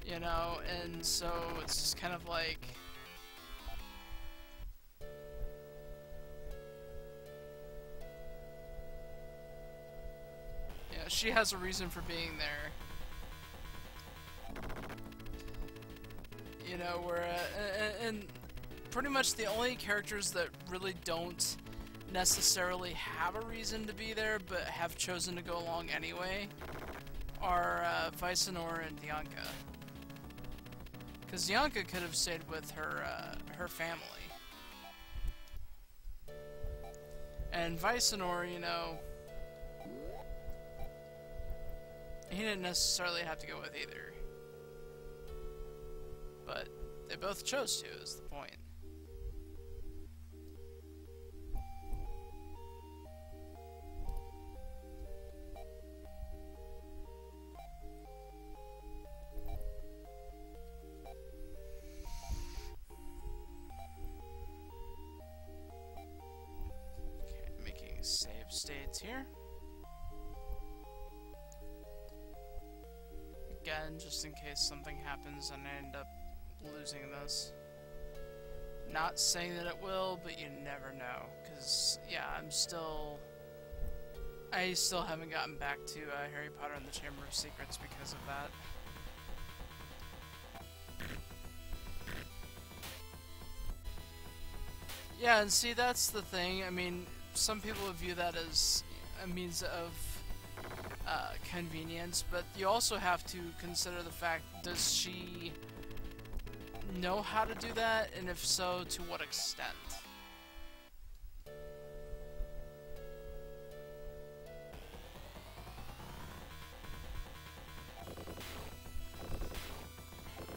You know, and so it's just kind of like... yeah, she has a reason for being there. You know, where, and pretty much the only characters that really don't necessarily have a reason to be there, but have chosen to go along anyway, are Vicenor and Dianca. Because Dianca could have stayed with her family. And Vicenor, you know, he didn't necessarily have to go with either. But they both chose to, is the point. first aids here. Again, just in case something happens and I end up losing this. Not saying that it will, but you never know. Because, yeah, I still haven't gotten back to Harry Potter and the Chamber of Secrets because of that. Yeah, and see, that's the thing. I mean, some people view that as a means of convenience, but you also have to consider the fact, does she know how to do that, and if so, to what extent?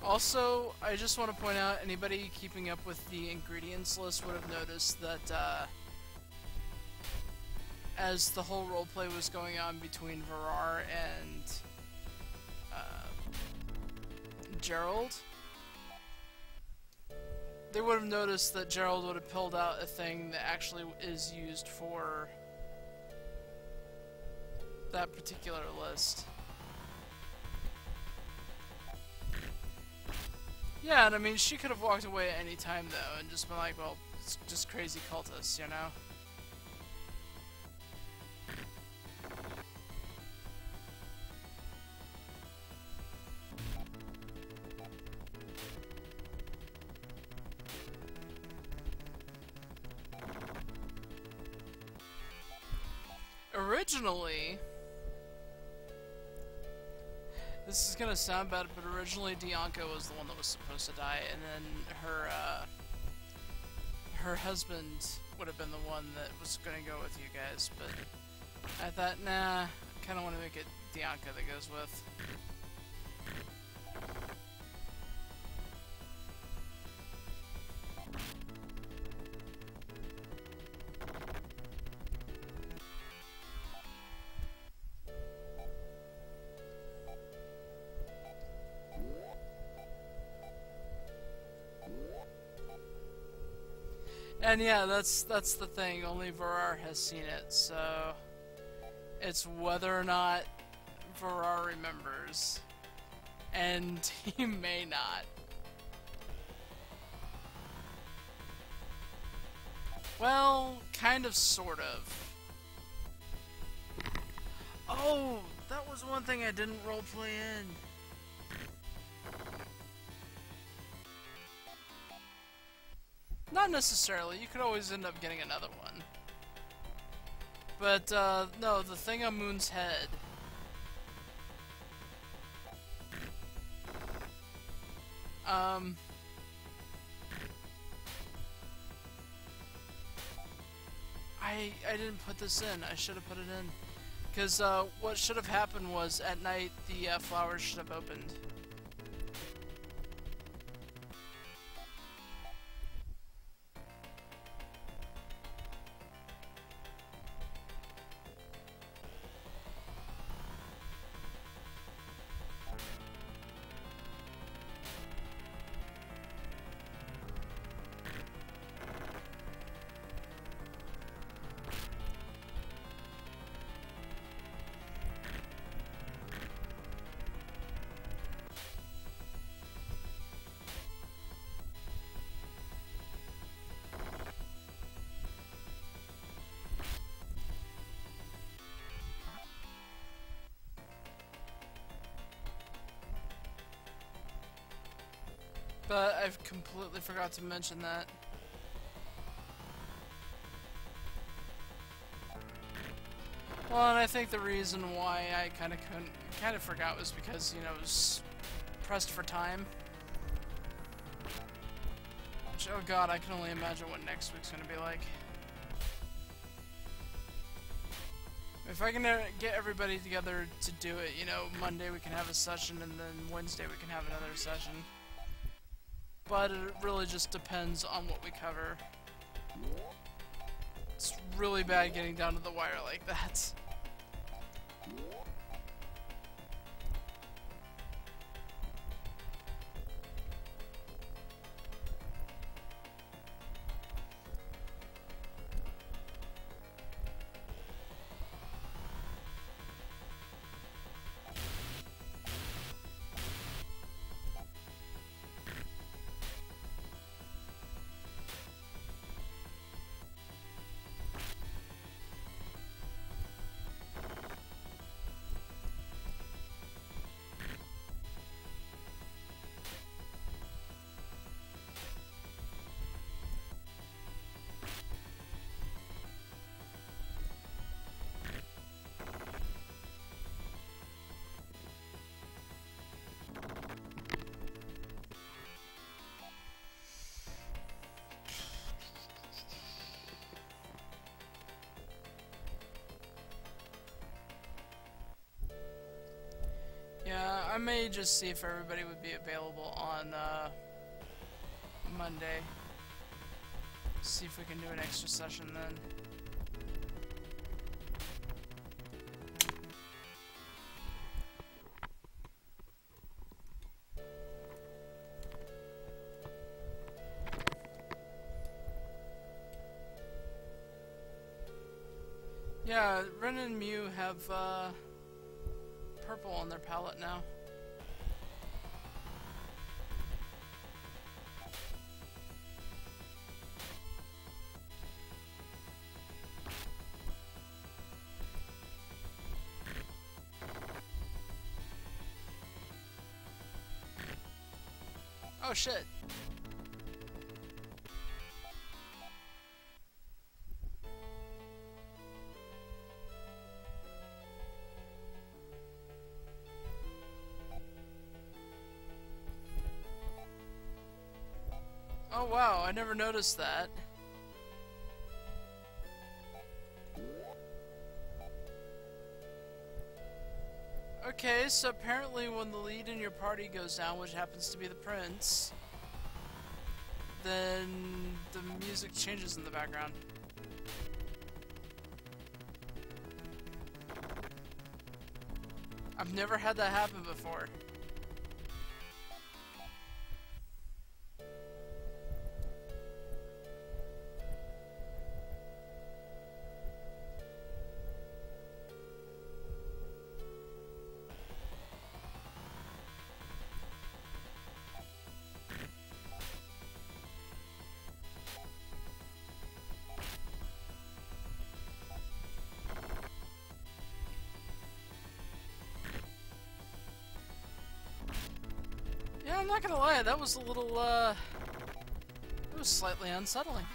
Also, I just want to point out, anybody keeping up with the ingredients list would have noticed that as the whole roleplay was going on between Varar and Gerald, they would have noticed that Gerald would have pulled out a thing that actually is used for that particular list. Yeah, and I mean, she could have walked away at any time, though, and just been like, well, it's just crazy cultists, you know? Originally, this is gonna sound bad, but originally Dianca was the one that was supposed to die, and then her husband would have been the one that was gonna go with you guys, but I thought, nah, I kinda wanna make it Dianca that goes with. And yeah, that's the thing, only Varar has seen it, so it's whether or not Varar remembers. And he may not. Well, kind of, sort of. Oh, that was one thing I didn't roleplay in. Not necessarily, you could always end up getting another one. But, no, the thing on Moon's head. I didn't put this in, I should have put it in. Because, what should have happened was, at night, the flowers should have opened. But I've completely forgot to mention that. Well, and I think the reason why I kind of forgot was because, you know, it was pressed for time. Which, oh god, I can only imagine what next week's gonna be like. If I can get everybody together to do it, you know, Monday we can have a session, and then Wednesday we can have another session. But it really just depends on what we cover. It's really bad getting down to the wire like that. I may just see if everybody would be available on Monday. See if we can do an extra session then. Yeah, Ren and Mew have purple on their palette now. Oh shit. Oh wow, I never noticed that. Okay, so apparently when the lead in your party goes down, which happens to be the prince, then the music changes in the background. I've never had that happen before. Yeah, I'm not gonna lie, that was a little, it was slightly unsettling.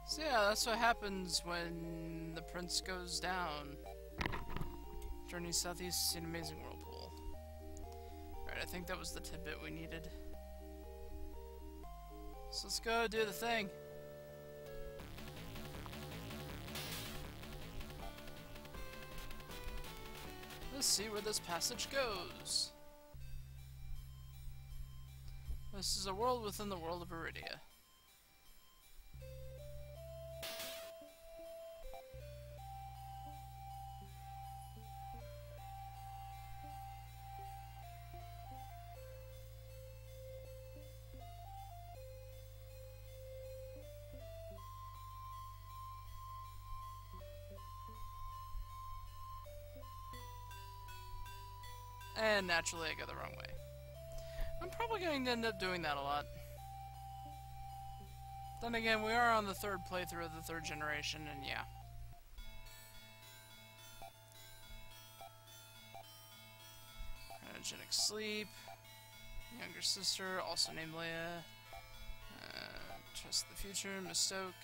So yeah, that's what happens when the prince goes down. Journey southeast, see an amazing whirlpool. Alright, I think that was the tidbit we needed. So let's go do the thing. Let's see where this passage goes. This is a world within the world of Iridia. And naturally I go the wrong way. I'm probably going to end up doing that a lot. Then again, we are on the third playthrough of the third generation, and yeah. Cryogenic sleep. Younger sister, also named Leia. Trust the future, Mistoke.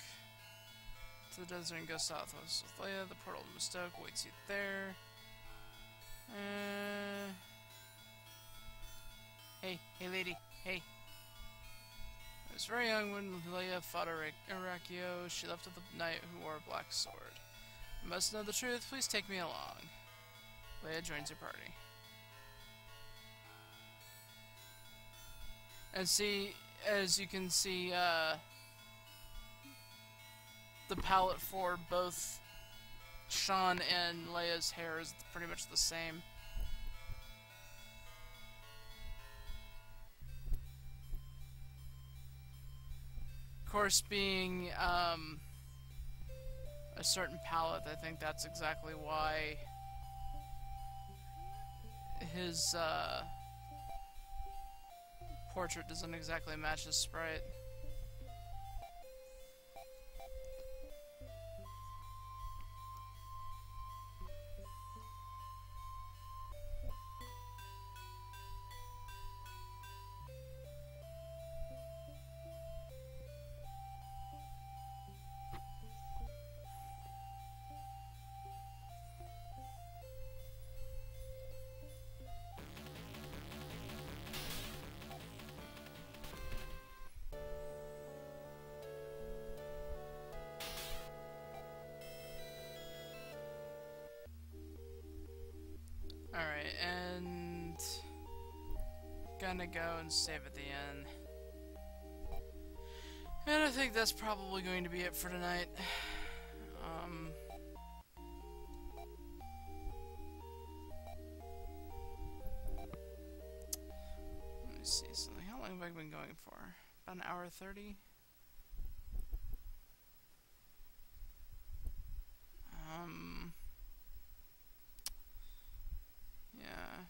To the desert and go southwest with Leia. The portal to Mistoke waits you there. Hey lady, hey. I was very young when Leia fought Arakio. She left with a knight who wore a black sword. I must know the truth, please take me along. Leia joins your party. And see, as you can see, the palette for both Sean and Leia's hair is pretty much the same. Of course, being a certain palette, I think that's exactly why his portrait doesn't exactly match his sprite. Alright, and gonna go and save at the end. And I think that's probably going to be it for tonight. Let me see something. How long have I been going for? About an hour 30? Yeah.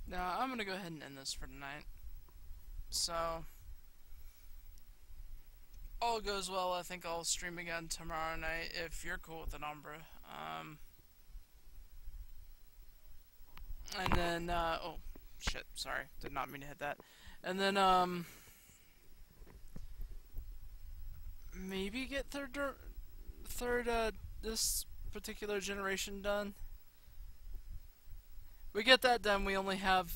No, I'm gonna go ahead and end this for tonight. So, all goes well, I think I'll stream again tomorrow night if you're cool with it, Umbra. And then, oh, shit, sorry, did not mean to hit that. And then, maybe get this particular generation done. We get that done, we only have,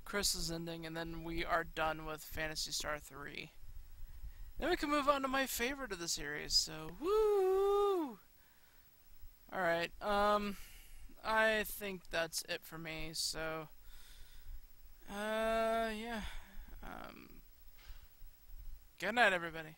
Chris's ending, and then we are done with Phantasy Star 3. Then we can move on to my favorite of the series, so, woo! Alright, I think that's it for me, so, yeah, good night, everybody.